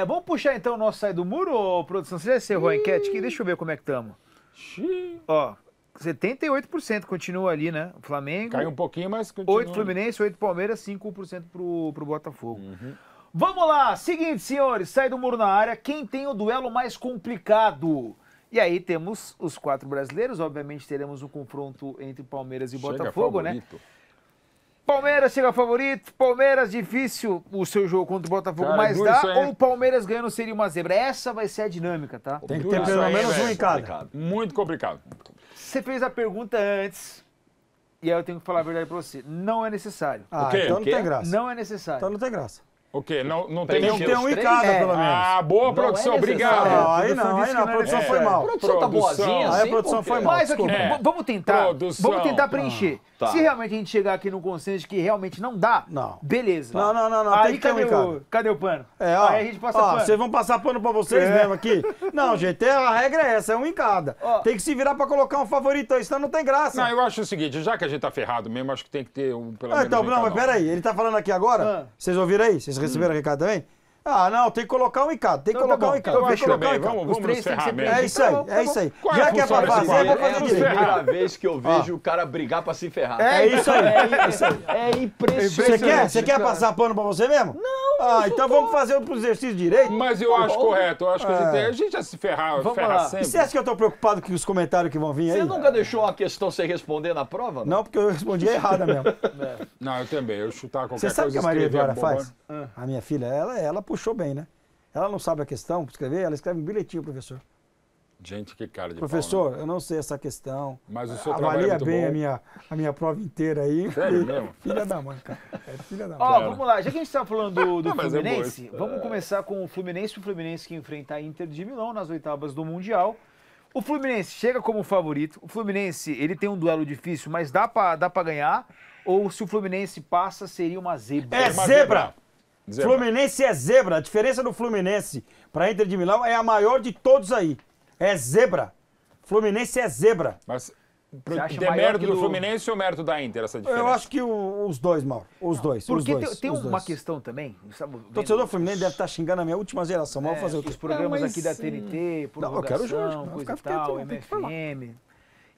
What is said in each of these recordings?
Vamos puxar então o nosso Sai do Muro, ô, produção? Você já encerrou a enquete aqui? Deixa eu ver como é que estamos. Ó, 78% continua ali, né? O Flamengo. Caiu um pouquinho, mas continua. 8 Fluminense, 8 Palmeiras, 5% pro Botafogo. Vamos lá, seguinte, senhores, Sai do Muro na área. Quem tem o duelo mais complicado? E aí temos os 4 brasileiros, obviamente teremos um confronto entre Palmeiras e Botafogo, né? Palmeiras chega favorito, Palmeiras difícil o seu jogo contra o Botafogo, Cara, mas dá, aí. ou o Palmeiras ganhando seria uma zebra? Essa vai ser a dinâmica, tá? Tem que ter pelo menos um em cada. Muito complicado. Você fez a pergunta antes, e aí eu tenho que falar a verdade pra você. Não é necessário. Ah, O quê? então não tem graça. Não é necessário. Então não tem graça. O quê? Não tem... Tem que ter um em cada, pelo menos. Ah, boa produção, obrigado. Aí a produção foi mal. A produção tá boazinha, Aí assim, a produção foi mal. Mas aqui, vamos tentar preencher. Tá. Se realmente a gente chegar aqui num consenso de que realmente não dá, Não. beleza. Não, Aí tem que ter um em cada. cadê o pano? Ó, Aí a gente passa pano. vocês vão passar pano pra vocês mesmo aqui? Não, gente, a regra é essa, é um em cada. Tem que se virar pra colocar um favorito aí, senão não tem graça. Não, eu acho o seguinte, já que a gente tá ferrado mesmo, acho que tem que ter um, pelo menos Então, um não, mas cada um. peraí, ele tá falando aqui agora? Vocês ouviram aí? Vocês receberam o recado também? Ah, não, tem que colocar um em cada, tem que colocar um em cada. Eu Tem que acho colocar um também, em cada. vamos nos ferrar mesmo. É isso aí, é isso aí. Qual é a Já que é pra função desse fazer, vou bagulho? fazer É a direito. primeira vez que eu vejo o cara brigar pra se ferrar. É isso aí, é isso aí. É impressionante. Você quer passar pano pra você mesmo? Não. Então vamos fazer o exercício direito. Mas eu acho correto, eu acho que a gente já se ferra lá. E sempre. você acha que eu tô preocupado com os comentários que vão vir aí? Você nunca deixou uma questão sem responder na prova? Não, porque eu respondi errada mesmo. Não, eu também, eu chutar qualquer Você sabe o coisa, que a Maria escrever Eduarda bobagem. faz? A minha filha, ela puxou bem, né? Ela não sabe a questão para escrever, ela escreve um bilhetinho, professor. Gente, que cara de Professor, pau, né? eu não sei essa questão. Mas o seu trabalho é Avalia muito bem bom. a minha prova inteira aí. Sério mesmo? Filha da mãe, cara. É filha da mãe. Ó, vamos lá, já que a gente tá falando do Mas é boa Fluminense, vamos começar com o Fluminense que enfrenta a Inter de Milão nas oitavas do Mundial. O Fluminense chega como favorito, o Fluminense, ele tem um duelo difícil, mas dá pra ganhar, ou se o Fluminense passa, seria uma zebra? É Uma zebra! Zebra. Fluminense é zebra. A diferença do Fluminense para a Inter de Milão é a maior de todos aí. É zebra. Fluminense é zebra. Mas acha demérito maior que do do- Fluminense ou mérito da Inter, essa diferença? Eu acho que os dois, Mauro. Os dois. Porque os dois, tem os uma dois. questão também, sabe, O torcedor Fluminense deve estar xingando a minha última geração. Mas vou fazer o quê? os programas mas aqui da sim. TNT, Não, eu quero o Jorge, prorrogação, não, coisa e fica tal, quieto, não, tem que falar. MFM.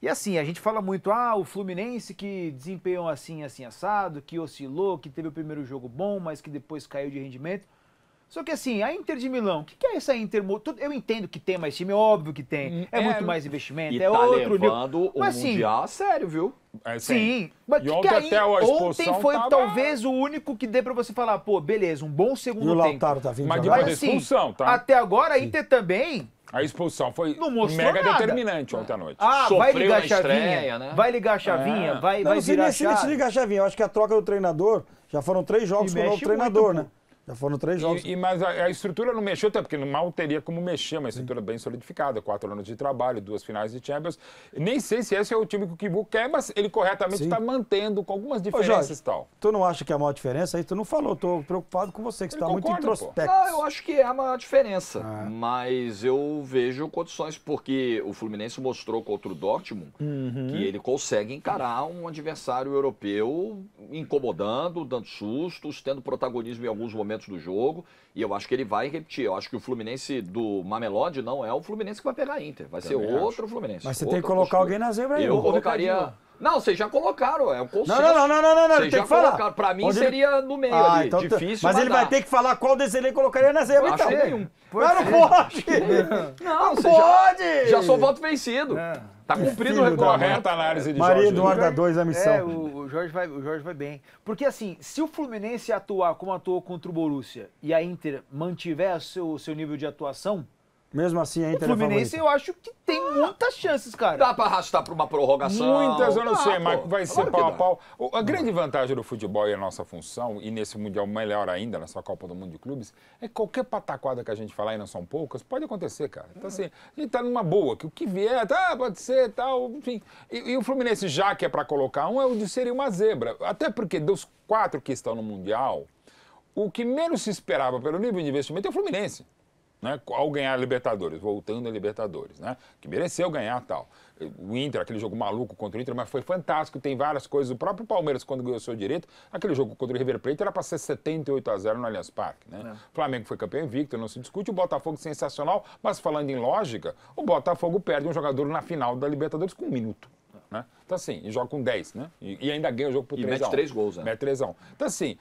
E assim, a gente fala muito, o Fluminense que desempenhou assim assado, que oscilou, que teve o primeiro jogo bom, mas que depois caiu de rendimento. Só que assim, a Inter de Milão, o que é essa Inter? Eu entendo que tem mais time, é óbvio que tem. É muito mais investimento, E é tá outro levando nível. o Mas, assim, Mundial a sério, viu? É, sim. Mas E que ontem aí, até a ontem expulsão foi tava- talvez o único que dê pra você falar, pô, beleza, um bom E segundo o tempo. Lautaro tá vindo Mas jogar. depois Mas da assim, expulsão, tá? até agora a Inter também A expulsão foi não mostrou mega nada. determinante ontem à noite. vai Sofreu ligar a na chavinha, estreia, né? vai ligar a chavinha, vai Não sei virar a nem se chave. liga a chavinha. Eu acho que a troca do treinador, já foram 3 jogos E com o novo mexe treinador, muito, né? Já foram 3 jogos. Mas a estrutura não mexeu, até porque mal teria como mexer, uma estrutura bem solidificada, 4 anos de trabalho, 2 finais de Champions. Nem sei se esse é o time que o Kibu quer, mas ele corretamente está mantendo com algumas diferenças Jorge, e tal. Tu não acha que é a maior diferença? Aí tu não falou, tô preocupado com você, que você Ele tá muito concorda, pô. introspecto. Ah, eu acho que é a maior diferença. Mas eu vejo condições, porque o Fluminense mostrou contra o Dortmund que ele consegue encarar um adversário europeu incomodando, dando sustos, tendo protagonismo em alguns momentos do jogo. E eu acho que ele vai repetir. Eu acho que o Fluminense do Mamelodi não é o Fluminense que vai pegar a Inter. Vai ser outro Fluminense. Mas você outra tem que colocar postura. alguém na zebra aí. Eu ô. colocaria... Não, vocês já colocaram, é um consenso. Não, Vocês tem já que falar. colocaram. Pra mim Onde ele- seria no meio ali, então difícil, mas ele dá. vai ter que falar qual desse ele colocaria na zebra, Eu então. acho nenhum. Mas não pode! Não, você pode! já sou voto vencido. Tá cumprido filho o da regulamento. Correta análise de Maria Jorge. Eduarda 2, a missão. O Jorge vai bem. Porque assim, se o Fluminense atuar como atuou contra o Borussia e a Inter mantiver o seu nível de atuação, Mesmo assim, a o Inter Fluminense é eu acho que tem muitas chances, cara. Dá pra arrastar pra uma prorrogação. Muitas eu não sei, mas pô, vai ser claro que pau a dá. pau. A grande vantagem do futebol e a nossa função, e nesse Mundial melhor ainda, nessa Copa do Mundo de Clubes, é que qualquer pataquada que a gente falar, e não são poucas, pode acontecer, cara. Então assim, a gente tá numa boa, que o que vier, pode ser, tal, enfim. E o Fluminense, já que é pra colocar um, seria uma zebra. Até porque dos 4 que estão no Mundial, o que menos se esperava pelo nível de investimento é o Fluminense. né, ao ganhar a Libertadores, voltando a Libertadores, né, que mereceu ganhar tal. O Inter, aquele jogo maluco contra o Inter, mas foi fantástico, tem várias coisas. O próprio Palmeiras, quando ganhou seu direito, aquele jogo contra o River Plate era para ser 78-0 no Allianz Parque, né? O Flamengo foi campeão invicto, não se discute, o Botafogo sensacional, mas falando em lógica, o Botafogo perde um jogador na final da Libertadores com 1 minuto. Né? Então, assim, e joga com 10, né? E ainda ganha o jogo por 3-1. E mete 3 gols, né? Mete 3-1. Então, assim,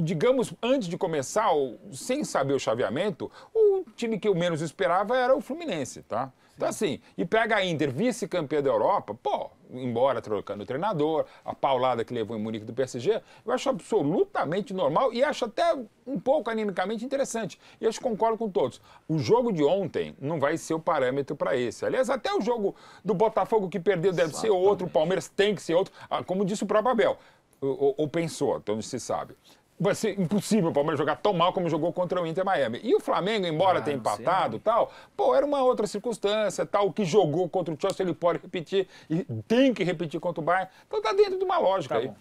digamos, antes de começar, sem saber o chaveamento, o time que eu menos esperava era o Fluminense, tá? Então, assim, e pega a Inter, vice-campeã da Europa, pô, embora trocando o treinador, a paulada que levou em Munique do PSG, eu acho absolutamente normal e acho até um pouco animicamente interessante. E eu concordo com todos. O jogo de ontem não vai ser o parâmetro para esse. Aliás, até o jogo do Botafogo que perdeu deve ser outro, o Palmeiras tem que ser outro, como disse o próprio Abel, ou pensou, até onde se sabe. Vai ser impossível o Palmeiras jogar tão mal como jogou contra o Inter Miami. E o Flamengo, embora tenha empatado e tal, pô, era uma outra circunstância, tal, o que jogou contra o Chelsea ele pode repetir, e tem que repetir contra o Bayern. Então tá dentro de uma lógica aí. Bom.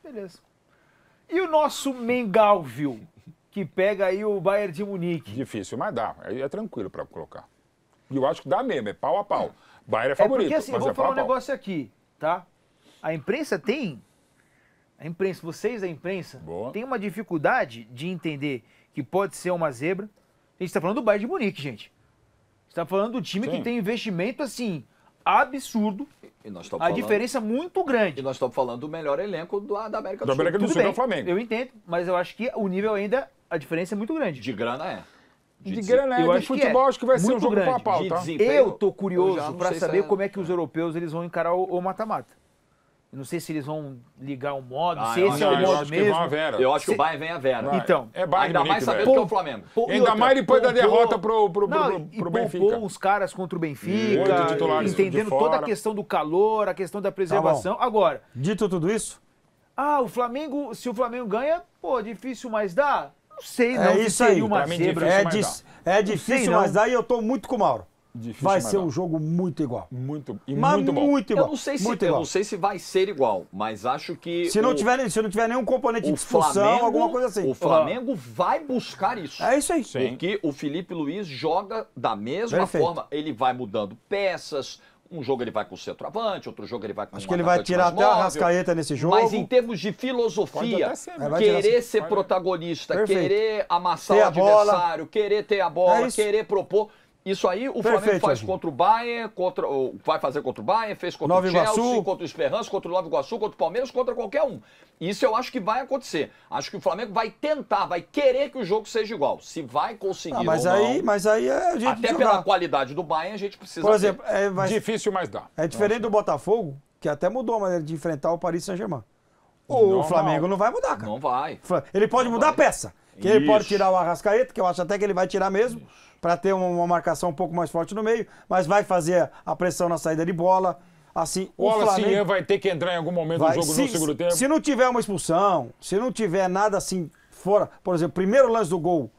Beleza. E o nosso Mengalvio, que pega aí o Bayern de Munique? Difícil, mas dá. É tranquilo para colocar. E eu acho que dá mesmo, é pau a pau. Bayern é favorito, porque assim, eu mas vou é pau falar a um pau. negócio aqui, tá? A imprensa tem... vocês da imprensa, Boa. tem uma dificuldade de entender que pode ser uma zebra. A gente está falando do Bayern de Munique, gente. A gente está falando do time Sim. que tem investimento, assim, absurdo. E nós estamos A falando, diferença muito e grande. nós estamos falando do melhor elenco da América do Da Sul. América do Tudo Sul é bem, o Flamengo. eu entendo, mas eu acho que o nível ainda, a diferença é muito grande. De grana é. De grana, eu de acho que futebol, é acho que vai ser um muito jogo grande. pau a pau, De tá? desempenho, Eu tô eu já curioso não para sei saber se como é que os europeus eles vão encarar o mata-mata. Eu não sei se eles vão ligar o modo, se esse é o eu modo acho que vão mesmo. a Vera. Eu acho que o Bayern vem a Vera. Vai. Então, é Bayern Ainda de mais Munique, sabendo velho. que é o Flamengo. E Ainda outra, mais depois da poupou- derrota pro e Benfica. poupou uns caras contra o Benfica, 8 titulares de entendendo fora. toda a questão do calor, a questão da preservação. Agora, Dito tudo isso, o Flamengo, se o Flamengo ganha, pô, difícil, mas dá? Não sei, não, é se isso seria aí. uma Pra mim, zebra. difícil, mas é sei, difícil, não. mas daí eu tô muito com o Mauro. Difícil, Vai mas ser não. um jogo muito igual. Muito, e Mas muito bom. muito igual. Eu não sei se, muito eu igual. não sei se vai ser igual, mas acho que Se não tiver nenhum componente de o expulsão, Flamengo, alguma coisa assim. o Flamengo vai buscar isso. É isso aí. Sim. Porque o Felipe Luiz joga da mesma Perfeito. forma, ele vai mudando peças. Um jogo ele vai com o centroavante, outro jogo ele vai com Acho um que ele vai atacante tirar mais até a móvel. Arrascaeta nesse jogo. Mas em termos de Pode filosofia, até ser, vai tirar querer assim. ser protagonista, Perfeito. querer amassar Ter o a bola. adversário, querer ter a bola, É isso. querer propor. Isso aí o Flamengo Perfeito, faz Jorginho. contra o Bayern, vai fazer contra o Bayern, fez contra Nova o Chelsea, Iguaçu. contra o Esperança, contra o Nova Iguaçu, contra o Palmeiras, contra qualquer um. Isso eu acho que vai acontecer. Acho que o Flamengo vai tentar, vai querer que o jogo seja igual. Se vai conseguir mas, ou aí, não, mas aí é o jeito de até jogar. pela qualidade do Bayern a gente precisa Por ver. exemplo, Difícil, mas dá. é diferente do Botafogo, que até mudou a maneira de enfrentar o Paris Saint-Germain. O Normal. Flamengo não vai mudar, cara. Não vai. Ele pode Não mudar a vai. peça. Que ele pode Isso. tirar o Arrascaeta, que eu acho até que ele vai tirar mesmo, para ter uma marcação um pouco mais forte no meio, mas vai fazer a pressão na saída de bola. Assim, O o Flamengo Flamengo vai ter que entrar em algum momento vai, do jogo no segundo tempo. se não tiver uma expulsão, se não tiver nada assim fora, por exemplo, primeiro lance do gol,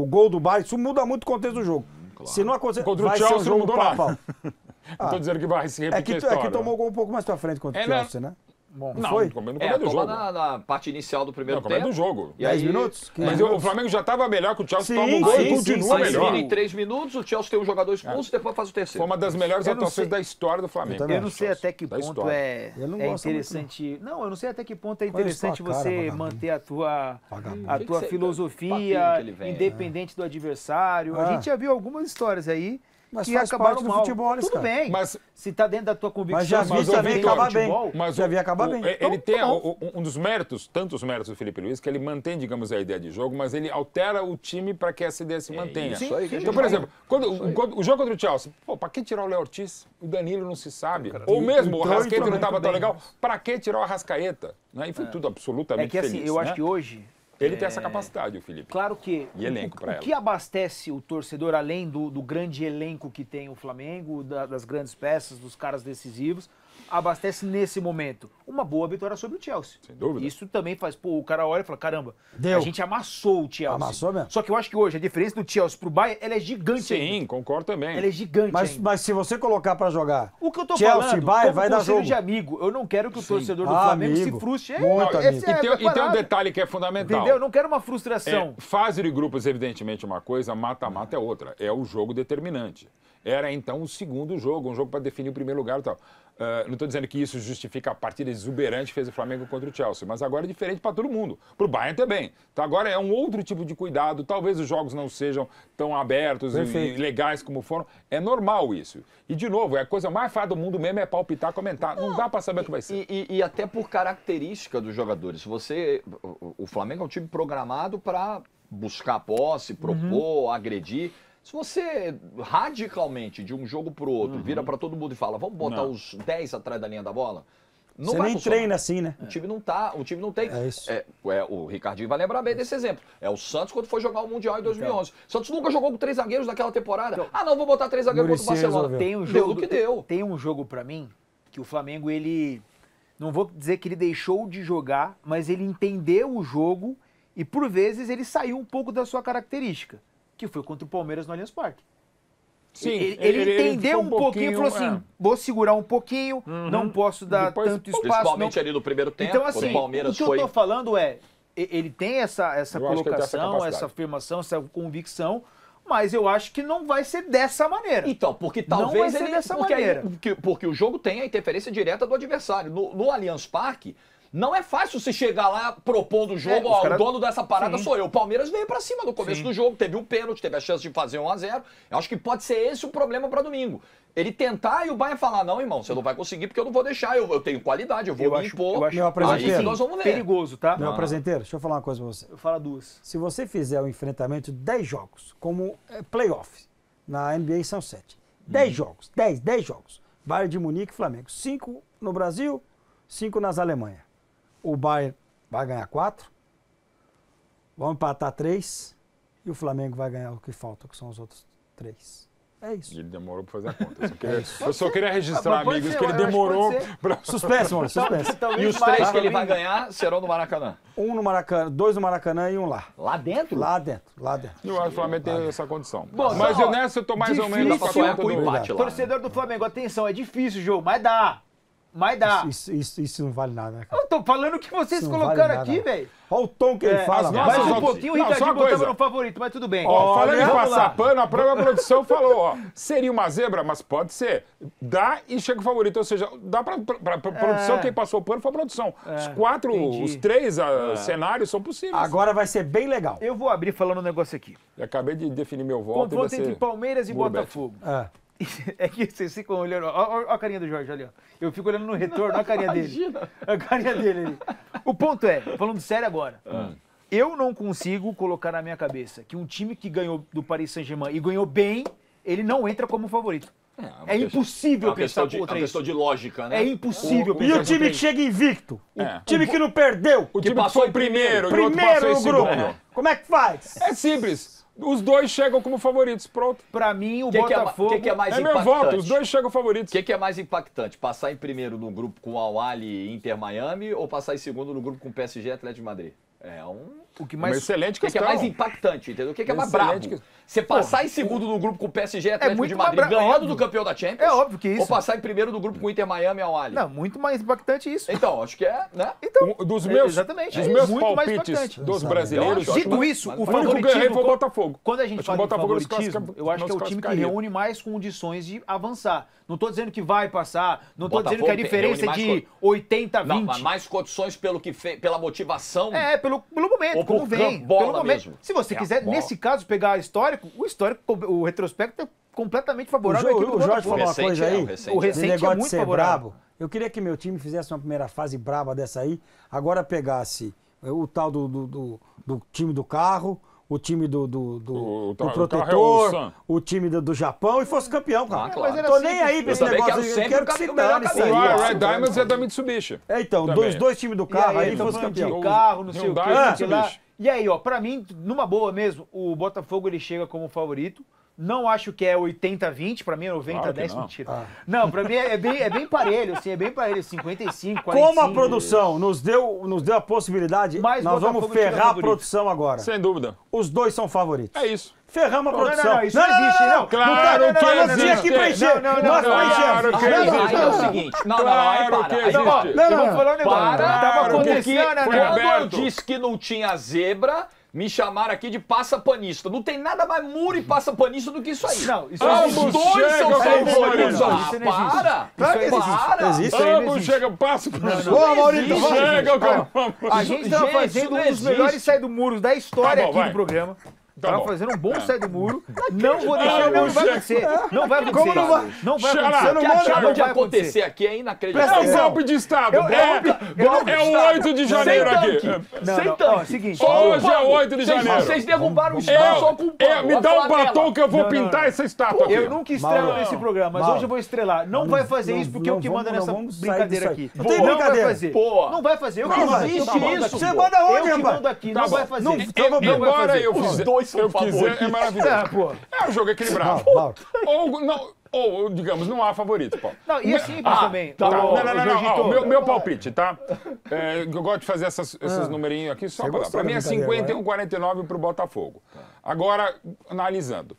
gol do Bayern, isso muda muito o contexto do jogo. Se não acontecer, Contra o vai ser Chelsea um não jogo mudou pau a nada. pau. Não tô dizendo que vai se repetir a É história. que tomou o gol um pouco mais pra frente contra o É, né? Chelsea, né? Bom, Não, foi? no começo do Toma jogo. na parte inicial do primeiro No começo tempo. do jogo. E 10 aí, minutos? 15 Mas minutos? o Flamengo já estava melhor que o Chelsea, Sim, toma um gol sim, e continua sim, Mas melhor. vira em 3 minutos, o Chelsea tem um jogador expulso, depois faz o terceiro. Foi uma das melhores Eu não atuações sei- da história do Flamengo. Eu também eu não sei até que Da ponto história. Eu não é gosto interessante. Não, eu não sei até que ponto é Conheço interessante tua cara, você vagabundo. manter a tua Vagabundo. a Que tua que você- filosofia papinho que ele vem, independente do adversário. A Ah. gente já viu algumas histórias aí Mas que faz acabaram parte do mal. futebol, Tudo cara. bem. Mas- se tá dentro da tua convicção, Mas já vi mas também dentro do acabar bem. futebol, Mas Já vi acabar bem. Ele Então, tem tá bom. um dos méritos, tantos méritos do Felipe Luiz, que ele mantém, digamos, a ideia de jogo, mas ele altera o time para que essa ideia se mantenha. isso aí que a gente Então, por fala. exemplo, quando o jogo contra o Chelsea, pô, para que tirar o Léo Ortiz? O Danilo não se sabe. Ou mesmo o entrou Arrascaeta não muito estava tão bem. legal. Para que tirar o Arrascaeta? Né? E foi tudo absolutamente é que assim, feliz, eu né? acho que hoje Ele tem essa capacidade, o Felipe. claro que E elenco pra o ela. que abastece o torcedor, além do grande elenco que tem o Flamengo, das grandes peças, dos caras decisivos, abastece nesse momento? Uma boa vitória sobre o Chelsea. Sem dúvida. Isso também faz, pô, o cara olha e fala, caramba, Deu. a gente amassou o Chelsea. Amassou mesmo. Só que eu acho que hoje a diferença do Chelsea pro Bayern, ela é gigante ainda. Sim, concordo também. Ela é gigante ainda. Mas se você colocar pra jogar O que eu tô Chelsea falando, e Bayern, como vai dar conselho jogo. de amigo, eu não quero que o torcedor do Ah, Flamengo amigo. se frustre. Muito Esse amigo. é E a tem um parada. detalhe que é fundamental. Entendeu? Eu não quero uma frustração. Fase de grupos, evidentemente, é uma coisa, mata-mata é outra. É o jogo determinante. Era, então, o segundo jogo, um jogo para definir o primeiro lugar e tal. Não estou dizendo que isso justifica a partida exuberante que fez o Flamengo contra o Chelsea, mas agora é diferente para todo mundo. Para o Bayern também. Então agora é um outro tipo de cuidado. Talvez os jogos não sejam tão abertos e legais como foram. É normal isso. E, de novo, a coisa mais fácil do mundo mesmo é palpitar, comentar. Não dá para saber o que vai ser. E até por característica dos jogadores. O Flamengo é um time programado para buscar posse, propor, agredir. Se você radicalmente, de um jogo pro outro, vira para todo mundo e fala, vamos botar os 10 atrás da linha da bola, não Você vai nem funcionar. treina assim, né? O time não tem. É isso. O Ricardinho vai lembrar bem desse exemplo. É o Santos quando foi jogar o Mundial em 2011. Santos nunca jogou com 3 zagueiros naquela temporada. Não, vou botar 3 zagueiros contra o Muricy Barcelona. resolveu. Tem um Deu jogo do que deu. Tem um jogo pra mim que o Flamengo, ele... Não vou dizer que ele deixou de jogar, mas ele entendeu o jogo e, por vezes, ele saiu um pouco da sua característica, que foi contra o Palmeiras no Allianz Parque. Sim, Ele entendeu ficou um pouquinho e falou assim, vou segurar um pouquinho, não posso dar Depois, tanto espaço. Principalmente não... ali no primeiro tempo, Então, quando assim, o Palmeiras o que foi... eu tô falando é, ele tem essa Eu acho que ele tem essa colocação, capacidade. essa afirmação, essa convicção, mas eu acho que não vai ser dessa maneira. Então, porque Não talvez vai ser ele... dessa porque, maneira. porque o jogo tem a interferência direta do adversário. No Allianz Parque, não é fácil você chegar lá propondo o jogo, os caras- o dono dessa parada Sim. sou eu. O Palmeiras veio pra cima no começo Sim. do jogo, teve um pênalti, teve a chance de fazer 1-0. Eu acho que pode ser esse o problema pra domingo. Ele tentar e o Bayern falar, não, irmão, você não vai conseguir porque eu não vou deixar, eu tenho qualidade, eu vou me impor. eu acho Meu Aí apresenteiro. que nós vamos ver. perigoso, tá? Meu apresenteiro, deixa eu falar uma coisa pra você. Eu falo duas. Se você fizer o enfrentamento de 10 jogos, como playoff, na NBA são 7. 10 jogos, 10 jogos. Bayern de Munique e Flamengo. 5 no Brasil, 5 nas Alemanha. O Bayern vai ganhar 4, vão empatar 3 e o Flamengo vai ganhar o que falta, que são os outros 3. É isso. Ele demorou para fazer a conta. Eu só queria registrar, Mas pode amigos, ser, que ele eu acho que demorou pode ser. para... Suspense, mano, suspense. E os 3 que ele vai ganhar serão no Maracanã. 1 no Maracanã, 2 no Maracanã e 1 lá. Lá dentro? Lá dentro. Eu acho que o Flamengo tem essa condição. Bom, Mas ó, nessa eu tô mais ou menos difícil com a conta com o do... empate lá. Torcedor do Flamengo, atenção, é difícil o jogo, mas dá. Mas dá. Isso não vale nada, né, cara? Eu tô falando o que vocês Isso não colocaram vale aqui, nada. velho. Olha o tom que ele fala, as mano. nossas Mais um opções. pouquinho, o Não, só Ricardinho uma botava coisa. no favorito, mas tudo bem. Ó, falando em vamos passar lá. pano, a própria produção falou, ó, seria uma zebra, mas pode ser. Dá e chega o favorito, ou seja, dá pra produção, quem passou o pano foi a produção. Os 4, entendi. os 3 cenários são possíveis. Agora vai ser bem legal. Eu vou abrir falando um negócio aqui. Eu acabei de definir meu voto. e vai Confronto entre ser Palmeiras e Burbete. Botafogo. É. É que vocês ficam olhando. Olha a carinha do Jorge ali, ó. Eu fico olhando no retorno, olha a carinha dele. A carinha dele ali. O ponto é, falando sério agora. Eu não consigo colocar na minha cabeça que um time que ganhou do Paris Saint-Germain e ganhou bem, ele não entra como favorito. É impossível pensar É uma contra questão isso. de lógica, né? É impossível E pensar o time contra que isso. chega invicto? É. O time que não perdeu? O time que passou foi em primeiro e o outro passou Primeiro em no grupo. segundo. Como é que faz? É simples. Os dois chegam como favoritos, pronto. Pra mim, o Que que é Botafogo... que é mais É meu impactante? voto, os dois chegam favoritos. O que é mais impactante? Passar em primeiro no grupo com Al-Ahly e Inter Miami ou passar em segundo no grupo com PSG e Atlético de Madrid? É O que Uma mais... excelente O que é questão. mais impactante, entendeu? O que é mais Excelente brabo? que- Você passar em segundo no grupo com PSG e Atlético muito de mais Madrid brabo, ganhando óbvio. do campeão da Champions? É óbvio que isso. Ou passar em primeiro no grupo com Inter Miami e Al-Ahly? Não, muito mais impactante isso. Então, acho que é, né? Então, Dos meus, exatamente. dos É meus muito mais palpites impactante. dos Eu brasileiros. acho Dito isso, mas o o único favoritismo... que ganhei foi o Botafogo. Quando a gente Acho fala que o de Botafogo nos favoritismo, classifica- eu acho que é o nos time que classificaria. reúne mais condições de avançar. Não tô dizendo que vai passar, não tô Botafogo dizendo que a tem- diferença é reúne de mais 80 a 20. Não, mas mais condições pelo que pela motivação. É, pelo momento, Ou por como vem. campo, bola pelo momento. mesmo. Se você É, quiser, bola. nesse caso, pegar o histórico, o retrospecto é completamente favorável à equipe do O Jorge Botafogo. falou uma Recente coisa é, aí. o recente O é. recente Esse negócio é muito de ser favorável. brabo. Eu queria que meu time fizesse uma primeira fase braba dessa aí, agora pegasse o tal do time do carro, o time do O carro é o protetor, Sam. o time do Japão e fosse campeão, cara. Ah, claro. Mas era Tô nem simples. aí pra Eu esse também negócio. quero Eu sempre quero o que se melhor dane isso aí. campeão. Ah, ó. Red Diamonds é da Mitsubishi. É, então, Também. dos dois times do E carro aí, aí tô fosse falando campeão. de carro, não sei o Hyundai que, e não sei lá. Mitsubishi. E aí, ó, pra mim, numa boa mesmo, o Botafogo ele chega como favorito. Não acho que é 80-20, pra mim é 90-10, Claro mentira. Não, pra mim é bem parelho, assim, é bem parelho, 55, 45. Como a produção nos deu a possibilidade, Mas nós vamos Botafogo tira ferrar a favorito. produção agora. Sem dúvida. Os dois são favoritos. É isso. Ferramos a produção. Não, isso não existe, não. Claro que Nós existe. tinha que preencher. Não, Nós claro preenchemos. que Aí existe. é o seguinte. Não, aí Claro para. que Aí, existe. ó, Eu vou falar um negócio. Para, Tava porque acontecendo, foi né? quando eu aberto. disse que não tinha zebra, me chamaram aqui de passapanista. Não tem nada mais muro e passapanista do que isso aí. Não, isso Ah, não Os existe. dois são chega, favoritos. não, Ah, isso não existe. para. Claro que existe. Para. Existe. Isso aí não Vamos, existe. chega, passa pra Ô, Maurício, vamos. Chega, Cara, vamos. A gente tava Gente, fazendo isso um não dos existe. melhores sai do muro da história Tá bom, aqui vai. do programa. Tá Tava bom. fazendo um bom sai do muro. Não vou deixar, não vai acontecer. Não vai acontecer. Como não vai? Não vai Xará, acontecer. O que Não acaba vai de acontecer. acontecer aqui é É inacreditável. um golpe de Estado. golpe de É o Estado. 8 de janeiro Sem aqui. tanque. Não, Sem não, tanque. ó, seguinte. Hoje é 8 de janeiro. Vocês derrubaram o Estado só com o pano. Me a dá um flanela. batom que eu vou Não, não, pintar não. essa estátua aqui. Eu nunca estrelo Mauro, nesse programa, mas Mauro, hoje eu vou estrelar. Não vai fazer isso porque é o que manda nessa brincadeira aqui. Não tem Não vai brincadeira. fazer. Pô. Não vai fazer. Eu que Não mando vai. aqui. Existe Eu que mando isso, aqui. Você manda onde, Eu que rapaz? mando aqui. Tá Não bom. vai fazer. Não, Embora fazer. eu Os fizer, dois são eu quiser, favoritos. é maravilhoso. Ah, pô. É um jogo equilibrado. Mauro. Ou, digamos, não há favorito, pô. Não, e é simples também. tá Tá, bom. não. Jorgito, Ó, meu palpite, tá? Eu gosto de fazer esses numerinhos aqui só pra dar. gostou Pra mim da é brincadeira, 51-49 pro Botafogo. Agora, analisando.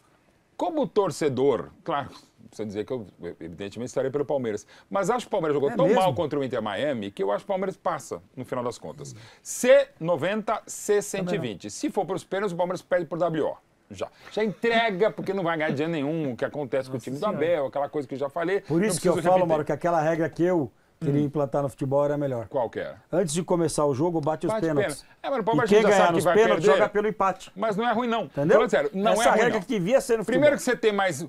Como torcedor, claro, não precisa dizer que eu, evidentemente, estarei pelo Palmeiras. Mas acho que o Palmeiras jogou tão mesmo? mal contra o Inter Miami que eu acho que o Palmeiras passa, no final das contas. C90, C120. Se for para os pênaltis, o Palmeiras perde por WO. Já entrega, porque não vai ganhar dinheiro nenhum, o que acontece com o time do Abel, aquela coisa que eu já falei. Por isso não que eu preciso falo, repetir. Mauro, que aquela regra que eu queria implantar no futebol era melhor. Qual que era? Antes de começar o jogo, bate os Bate pênaltis. pênalti. Mas o E Palmeiras quem já ganhar sabe que nos vai pênaltis perder. joga pelo empate. Mas não é ruim, não. Entendeu? Falando sério, não Essa é ruim, regra não. que devia ser no futebol. Primeiro que você tem mais...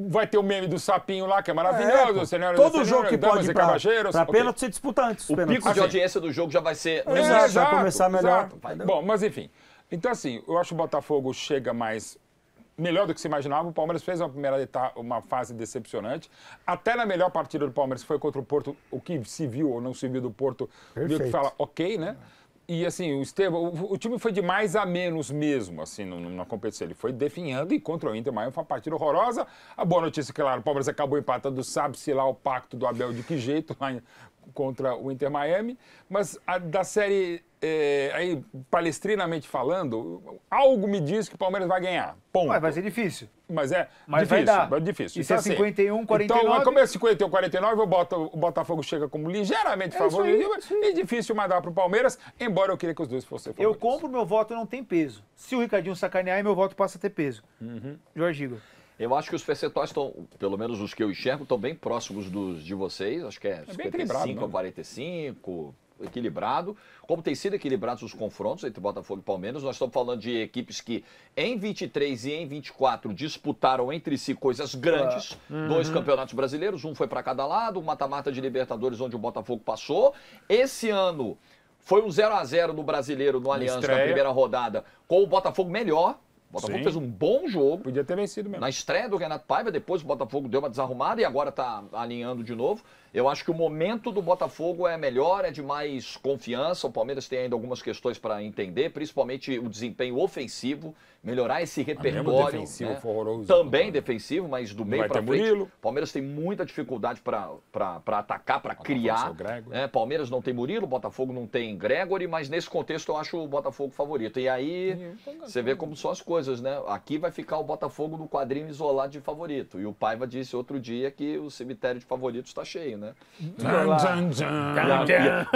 Vai ter o meme do sapinho lá, que é maravilhoso. pô. Senhora, Todo jogo que pode ir pra pra pênalti, você disputa antes os O pênaltis. pico de audiência do jogo já vai ser... Exato, vai começar melhor. exato. Bom, mas enfim. Então, assim, eu acho que o Botafogo chega melhor do que se imaginava. O Palmeiras fez uma fase decepcionante. Até na melhor partida do Palmeiras, que foi contra o Porto, o que se viu ou não se viu do Porto, viu que Perfeito. fala ok, né? E assim, o Estevão, o time foi de mais a menos mesmo, assim, na competição. Ele foi definhando e contra o Inter Miami foi uma partida horrorosa. A boa notícia é que, claro, o Palmeiras acabou empatando, sabe-se lá o pacto do Abel de que jeito lá contra o Inter Miami. Mas da série, aí, palestrinamente falando, algo me diz que o Palmeiras vai ganhar. Ponto. Vai ser difícil. Mas é Mas difícil, vai dar. é difícil. E se é assim, 51, 49? Então, como é 51, 49, o Botafogo chega como ligeiramente favorito. E difícil mandar para o Palmeiras, embora eu queria que os dois fossem Eu favoritos. compro, meu voto não tem peso. Se o Ricardinho sacanear, meu voto passa a ter peso. Jorge Igor. Eu acho que os percentuais estão, pelo menos os que eu enxergo, estão bem próximos dos de vocês. Acho que é bem equilibrado, 55 a né? 45, equilibrado. Como tem sido equilibrados os confrontos entre Botafogo e Palmeiras, nós estamos falando de equipes que em 23 e em 24 disputaram entre si coisas grandes. Dois campeonatos brasileiros, um foi para cada lado, um mata-mata de Libertadores onde o Botafogo passou. Esse ano foi um 0-0 no Brasileiro, no Allianz, na estreia. primeira rodada, com o Botafogo melhor. O Botafogo Sim. fez um bom jogo. Podia ter vencido mesmo. Na estreia do Renato Paiva, depois o Botafogo deu uma desarrumada e agora está alinhando de novo. Eu acho que o momento do Botafogo é melhor, é de mais confiança. O Palmeiras tem ainda algumas questões para entender, principalmente o desempenho ofensivo, melhorar esse repertório. defensivo né? foi horroroso. Também defensivo, mas do meio vai para ter frente. Murilo. O Palmeiras tem muita dificuldade para atacar, para seu criar. Gregory. Né? Palmeiras não tem Murilo, Botafogo não tem Gregory, mas nesse contexto eu acho o Botafogo favorito. E aí você vê como são as coisas, né? Aqui vai ficar o Botafogo no quadrinho isolado de favorito. E o Paiva disse outro dia que o cemitério de favoritos está cheio, né?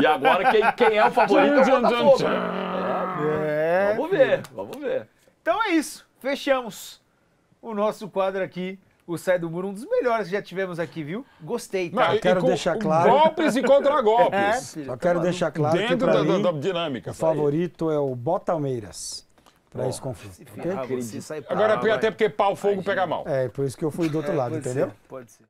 E agora quem é o favorito é o Botafogo. né? Vamos ver. Então é isso. Fechamos o nosso quadro aqui. O Sai do Muro, um dos melhores que já tivemos aqui, viu? Gostei, tá? Não, quero com deixar claro- golpes e contra-golpes. filho, Só quero deixar claro que Dentro pra da mim, dinâmica. o favorito é o Botalmeiras para esse confronto. Se ok? ferrar, você sai pra Agora, lá, até vai. porque pau, fogo pega mal. É, por isso que eu fui do outro lado, Pode entendeu? ser, pode ser.